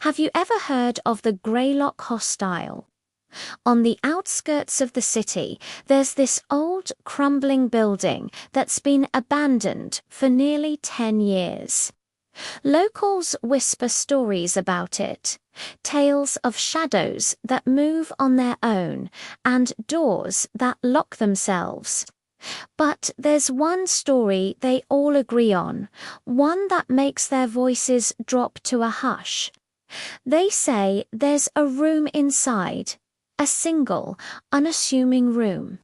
Have you ever heard of the Greylock Hostel? On the outskirts of the city, there's this old, crumbling building that's been abandoned for nearly 10 years. Locals whisper stories about it, tales of shadows that move on their own and doors that lock themselves. But there's one story they all agree on, one that makes their voices drop to a hush. They say there's a room inside, a single, unassuming room.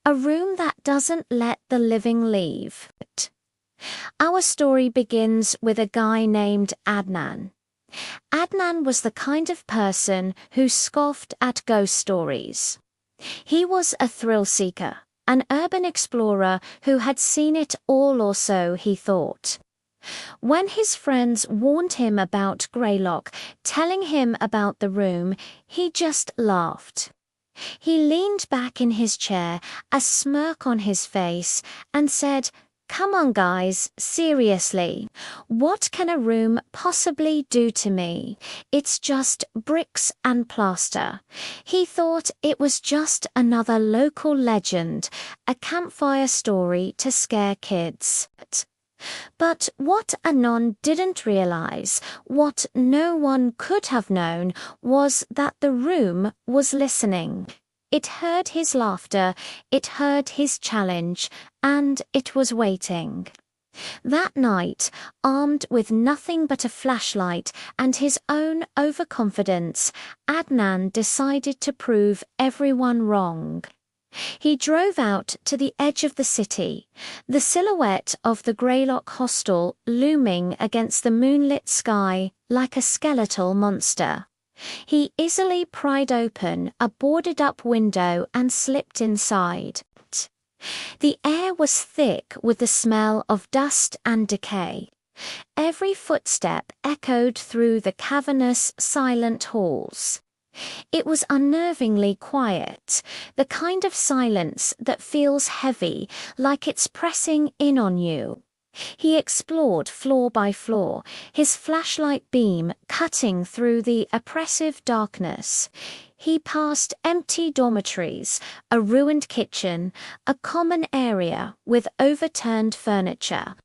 A room that doesn't let the living leave. Our story begins with a guy named Adnan. Adnan was the kind of person who scoffed at ghost stories. He was a thrill seeker, an urban explorer who had seen it all, or so he thought. When his friends warned him about Greylock, telling him about the room, he just laughed. He leaned back in his chair, a smirk on his face, and said, "Come on, guys, seriously. What can a room possibly do to me? It's just bricks and plaster." He thought it was just another local legend, a campfire story to scare kids. But what Adnan didn't realize, what no one could have known, was that the room was listening. It heard his laughter, it heard his challenge, and it was waiting. That night, armed with nothing but a flashlight and his own overconfidence, Adnan decided to prove everyone wrong. He drove out to the edge of the city, the silhouette of the Greylock Hostel looming against the moonlit sky like a skeletal monster. He easily pried open a boarded-up window and slipped inside. The air was thick with the smell of dust and decay. Every footstep echoed through the cavernous, silent halls. It was unnervingly quiet, the kind of silence that feels heavy, like it's pressing in on you. He explored floor by floor, his flashlight beam cutting through the oppressive darkness. He passed empty dormitories, a ruined kitchen, a common area with overturned furniture.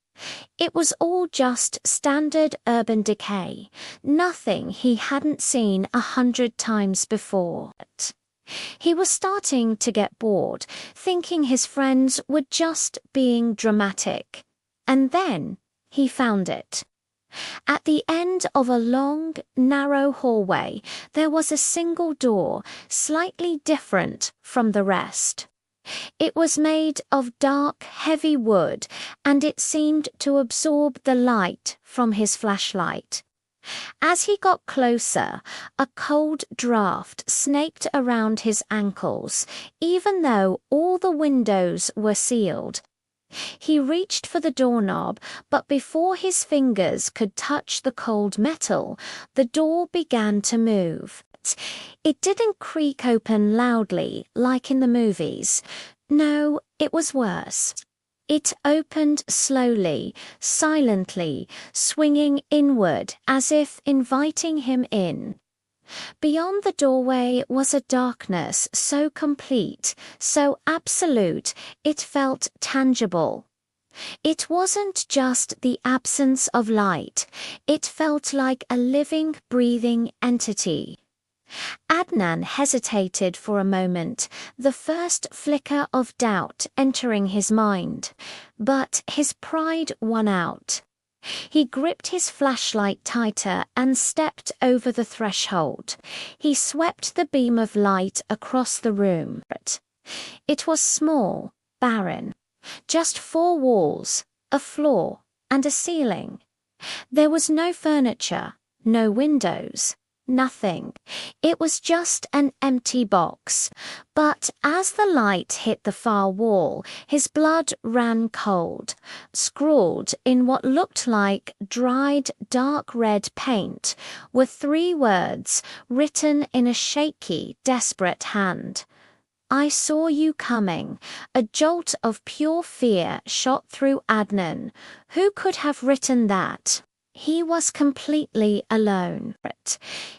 It was all just standard urban decay, nothing he hadn't seen 100 times before. He was starting to get bored, thinking his friends were just being dramatic. And then he found it. At the end of a long, narrow hallway, there was a single door, slightly different from the rest. It was made of dark, heavy wood, and it seemed to absorb the light from his flashlight. As he got closer, a cold draft snaked around his ankles, even though all the windows were sealed. He reached for the doorknob, but before his fingers could touch the cold metal, the door began to move. It didn't creak open loudly like in the movies. No, it was worse. It opened slowly, silently, swinging inward as if inviting him in. Beyond the doorway was a darkness so complete, so absolute, it felt tangible. It wasn't just the absence of light, it felt like a living, breathing entity. Adnan hesitated for a moment, the first flicker of doubt entering his mind. But his pride won out. He gripped his flashlight tighter and stepped over the threshold. He swept the beam of light across the room. It was small, barren. Just 4 walls, a floor, and a ceiling. There was no furniture, no windows. Nothing. It was just an empty box. But as the light hit the far wall, his blood ran cold. Scrawled in what looked like dried, dark red paint were 3 words written in a shaky, desperate hand. "I saw you coming." A jolt of pure fear shot through Adnan. Who could have written that? He was completely alone.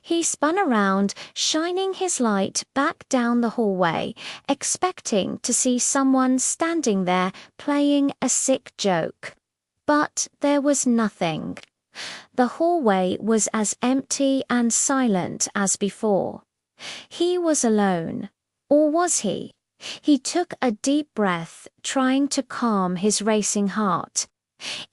He spun around, shining his light back down the hallway, expecting to see someone standing there playing a sick joke. But there was nothing. The hallway was as empty and silent as before. He was alone. Or was he? He took a deep breath, trying to calm his racing heart.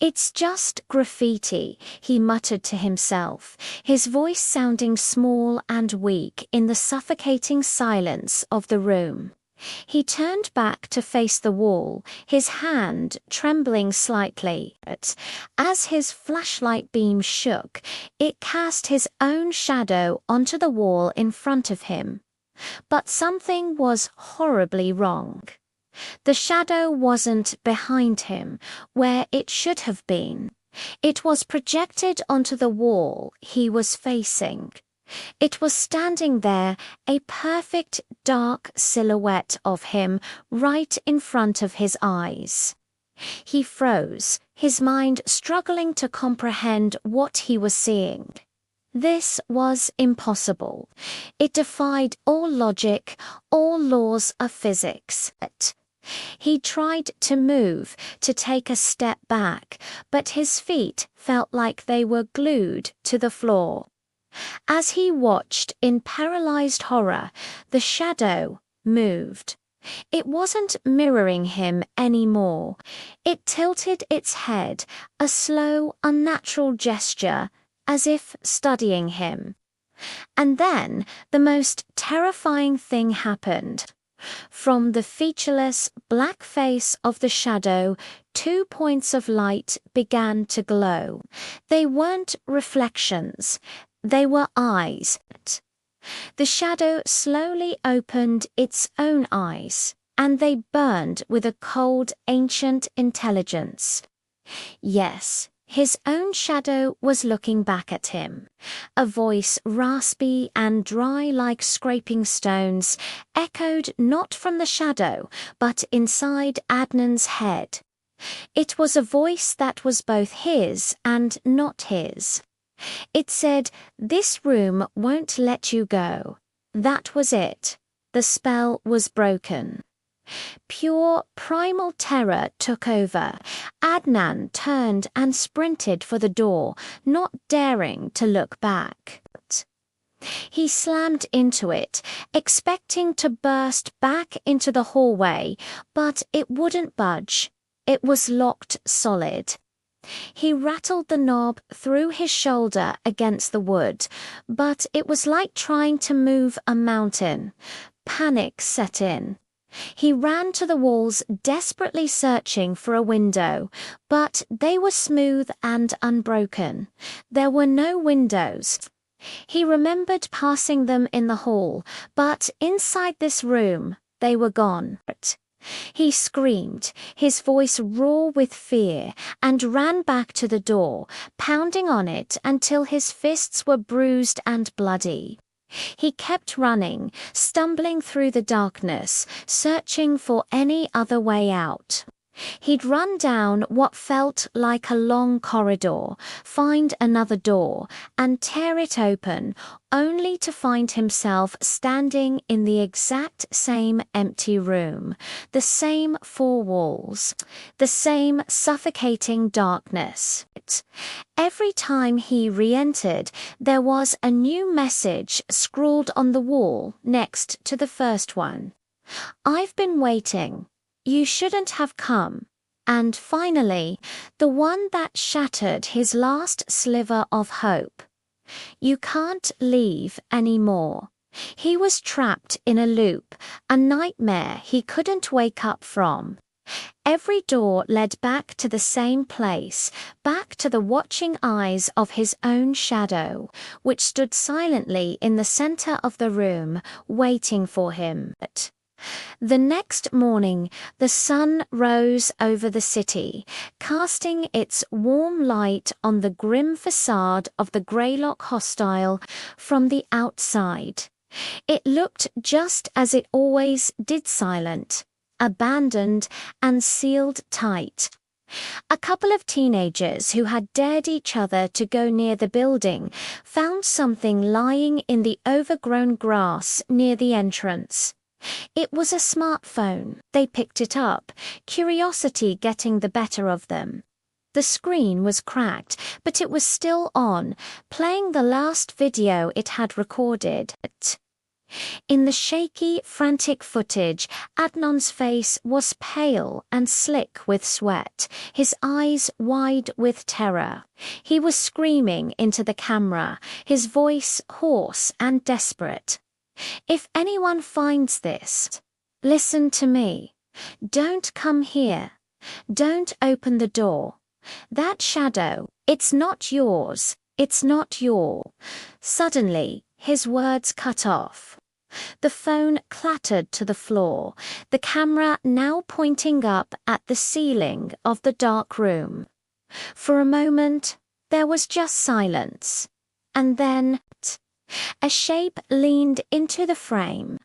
"It's just graffiti," he muttered to himself, his voice sounding small and weak in the suffocating silence of the room. He turned back to face the wall, his hand trembling slightly. As his flashlight beam shook, it cast his own shadow onto the wall in front of him. But something was horribly wrong. The shadow wasn't behind him, where it should have been. It was projected onto the wall he was facing. It was standing there, a perfect dark silhouette of him right in front of his eyes. He froze, his mind struggling to comprehend what he was seeing. This was impossible. It defied all logic, all laws of physics. He tried to move, to take a step back, but his feet felt like they were glued to the floor. As he watched in paralyzed horror, the shadow moved. It wasn't mirroring him anymore. It tilted its head, a slow, unnatural gesture, as if studying him. And then the most terrifying thing happened. From the featureless black face of the shadow, 2 points of light began to glow. They weren't reflections, they were eyes. The shadow slowly opened its own eyes, and they burned with a cold, ancient intelligence. Yes, his own shadow was looking back at him. A voice raspy and dry like scraping stones echoed not from the shadow, but inside Adnan's head. It was a voice that was both his and not his. It said, "This room won't let you go." That was it. The spell was broken. Pure primal terror took over. Adnan turned and sprinted for the door, not daring to look back. He slammed into it, expecting to burst back into the hallway, but it wouldn't budge. It was locked solid. He rattled the knob through his shoulder against the wood, but it was like trying to move a mountain. Panic set in. He ran to the walls, desperately searching for a window, but they were smooth and unbroken. There were no windows. He remembered passing them in the hall, but inside this room, they were gone. He screamed, his voice raw with fear, and ran back to the door, pounding on it until his fists were bruised and bloody. He kept running, stumbling through the darkness, searching for any other way out. He'd run down what felt like a long corridor, find another door, and tear it open, only to find himself standing in the exact same empty room, the same four walls, the same suffocating darkness. Every time he re-entered, there was a new message scrawled on the wall next to the first one. "I've been waiting. You shouldn't have come." And finally, the one that shattered his last sliver of hope. "You can't leave anymore." He was trapped in a loop, a nightmare he couldn't wake up from. Every door led back to the same place, back to the watching eyes of his own shadow, which stood silently in the center of the room, waiting for him. The next morning, the sun rose over the city, casting its warm light on the grim facade of the Greylock hostel from the outside. It looked just as it always did, silent, abandoned, and sealed tight. A couple of teenagers who had dared each other to go near the building found something lying in the overgrown grass near the entrance. It was a smartphone. They picked it up, curiosity getting the better of them. The screen was cracked, but it was still on, playing the last video it had recorded. In the shaky, frantic footage, Adnan's face was pale and slick with sweat, his eyes wide with terror. He was screaming into the camera, his voice hoarse and desperate. "If anyone finds this, listen to me. Don't come here. Don't open the door. That shadow, it's not yours. It's not your." Suddenly, his words cut off. The phone clattered to the floor, the camera now pointing up at the ceiling of the dark room. For a moment, there was just silence. And then, a shape leaned into the frame.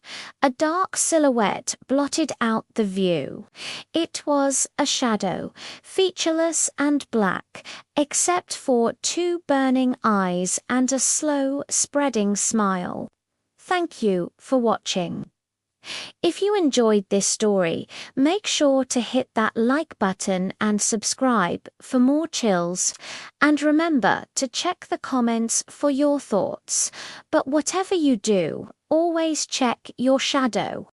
A dark silhouette blotted out the view. It was a shadow, featureless and black, except for two burning eyes and a slow, spreading smile. Thank you for watching. If you enjoyed this story, make sure to hit that like button and subscribe for more chills. And remember to check the comments for your thoughts. But whatever you do, always check your shadow.